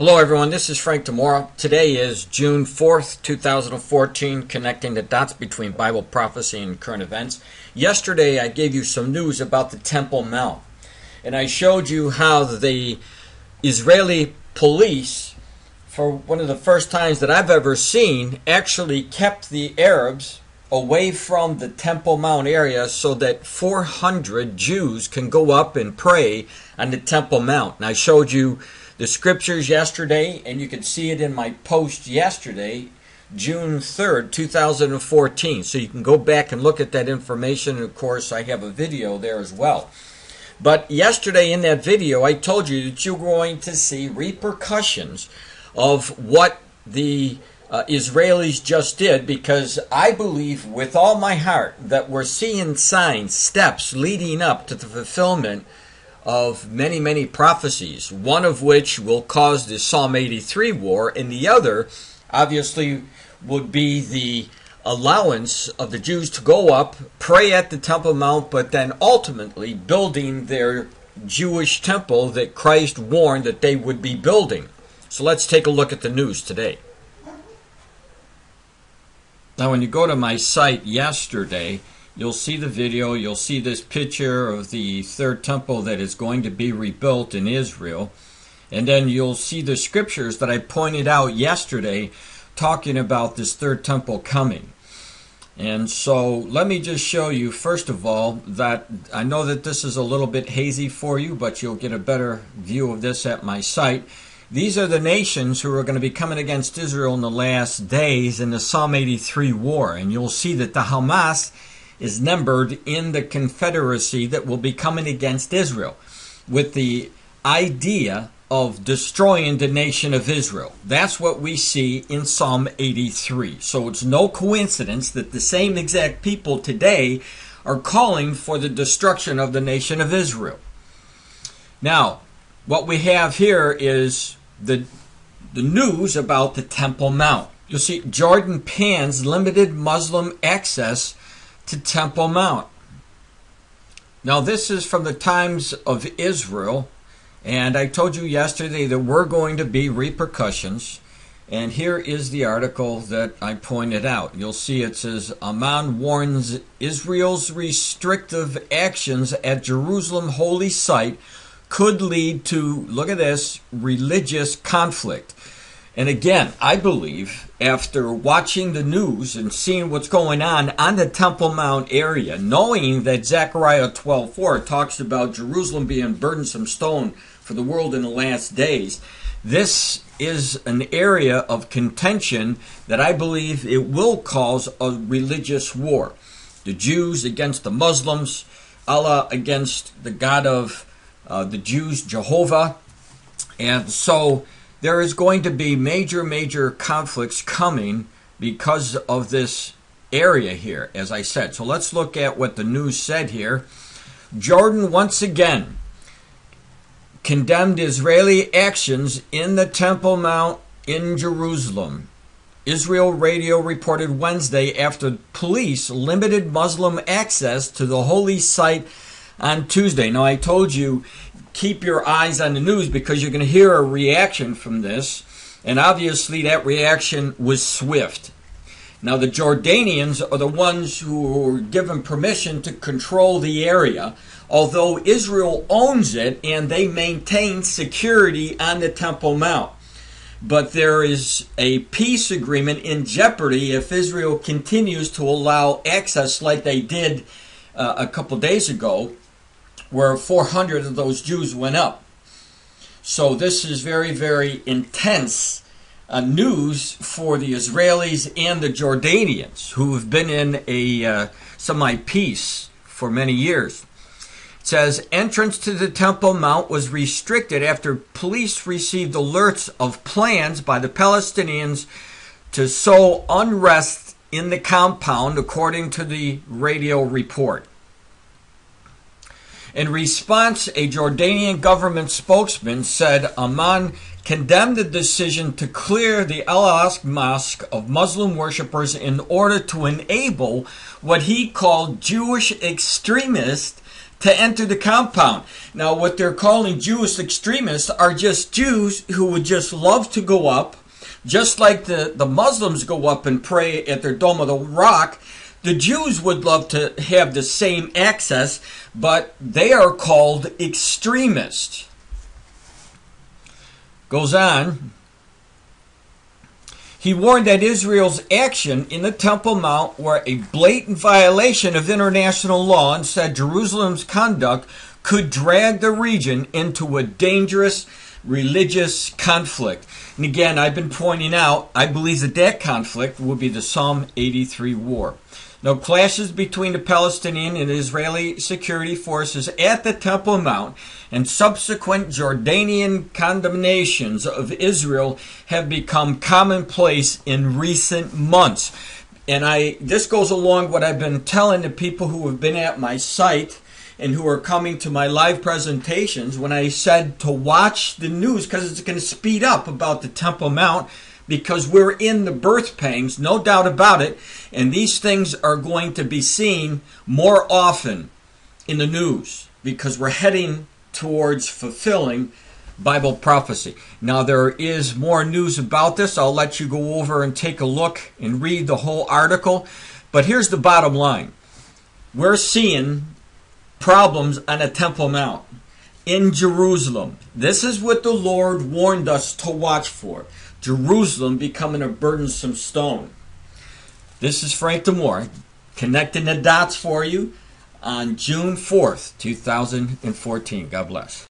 Hello everyone, this is Frank DiMora. Today is June 4th, 2014, connecting the dots between Bible prophecy and current events. Yesterday I gave you some news about the Temple Mount, and I showed you how the Israeli police, for one of the first times that I've ever seen, actually kept the Arabs away from the Temple Mount area so that 400 Jews can go up and pray on the Temple Mount. And I showed you the scriptures yesterday, and you can see it in my post yesterday, June 3rd, 2014. So you can go back and look at that information, and of course I have a video there as well. But yesterday in that video I told you that you're going to see repercussions of what the Israelis just did, because I believe with all my heart that we're seeing signs, steps leading up to the fulfillment of many, many prophecies, one of which will cause the Psalm 83 war, and the other obviously would be the allowance of the Jews to go up, pray at the Temple Mount, but then ultimately building their Jewish temple that Christ warned that they would be building. So let's take a look at the news today. Now when you go to my site yesterday, you'll see the video, you'll see this picture of the third temple that is going to be rebuilt in Israel. And then you'll see the scriptures that I pointed out yesterday talking about this third temple coming. And so let me just show you, first of all, that I know that this is a little bit hazy for you, but you'll get a better view of this at my site. These are the nations who are going to be coming against Israel in the last days in the Psalm 83 war. And you'll see that the Hamas is numbered in the confederacy that will be coming against Israel, with the idea of destroying the nation of Israel. That's what we see in Psalm 83. So it's no coincidence that the same exact people today are calling for the destruction of the nation of Israel. Now, what we have here is the news about the Temple Mount. You'll see Jordon bans limited Muslim access to Temple Mount. Now this is from the Times of Israel, and I told you yesterday there were going to be repercussions, and here is the article that I pointed out. You'll see it says, Amman warns Israel's restrictive actions at Jerusalem holy site could lead to, look at this, religious conflict. And again, I believe, after watching the news and seeing what's going on the Temple Mount area, knowing that Zechariah 12:4 talks about Jerusalem being a burdensome stone for the world in the last days, this is an area of contention that I believe it will cause a religious war. The Jews against the Muslims, Allah against the God of the Jews, Jehovah. And so there is going to be major conflicts coming because of this area here, as I said. So let's look at what the news said here. Jordon once again condemned Israeli actions in the Temple Mount in Jerusalem. Israel radio reported Wednesday after police limited Muslim access to the holy site on Tuesday. Now I told you, keep your eyes on the news because you're going to hear a reaction from this, and obviously that reaction was swift. Now the Jordanians are the ones who were given permission to control the area, although Israel owns it and they maintain security on the Temple Mount. But there is a peace agreement in jeopardy if Israel continues to allow access like they did a couple days ago, where 400 of those Jews went up. So this is very intense news for the Israelis and the Jordanians, who have been in a semi-peace for many years. It says, entrance to the Temple Mount was restricted after police received alerts of plans by the Palestinians to sow unrest in the compound, according to the radio report. In response, a Jordanian government spokesman said Amman condemned the decision to clear the Al-Aqsa Mosque of Muslim worshippers in order to enable what he called Jewish extremists to enter the compound. Now, what they're calling Jewish extremists are just Jews who would just love to go up, just like the Muslims go up and pray at their Dome of the Rock. The Jews would love to have the same access, but they are called extremists. Goes on. He warned that Israel's action in the Temple Mount were a blatant violation of international law and said Jerusalem's conduct could drag the region into a dangerous religious conflict. And again, I've been pointing out, I believe that conflict will be the Psalm 83 war. Now, clashes between the Palestinian and Israeli security forces at the Temple Mount and subsequent Jordanian condemnations of Israel have become commonplace in recent months. And this goes along what I've been telling the people who have been at my site and who are coming to my live presentations when I said to watch the news, because it's going to speed up about the Temple Mount, because we're in the birth pangs, no doubt about it, and these things are going to be seen more often in the news because we're heading towards fulfilling Bible prophecy. Now, there is more news about this. I'll let you go over and take a look and read the whole article, but here's the bottom line. We're seeing problems on the Temple Mount in Jerusalem. This is what the Lord warned us to watch for. Jerusalem becoming a burdensome stone. This is Frank DiMora, connecting the dots for you on June 4th, 2014. God bless.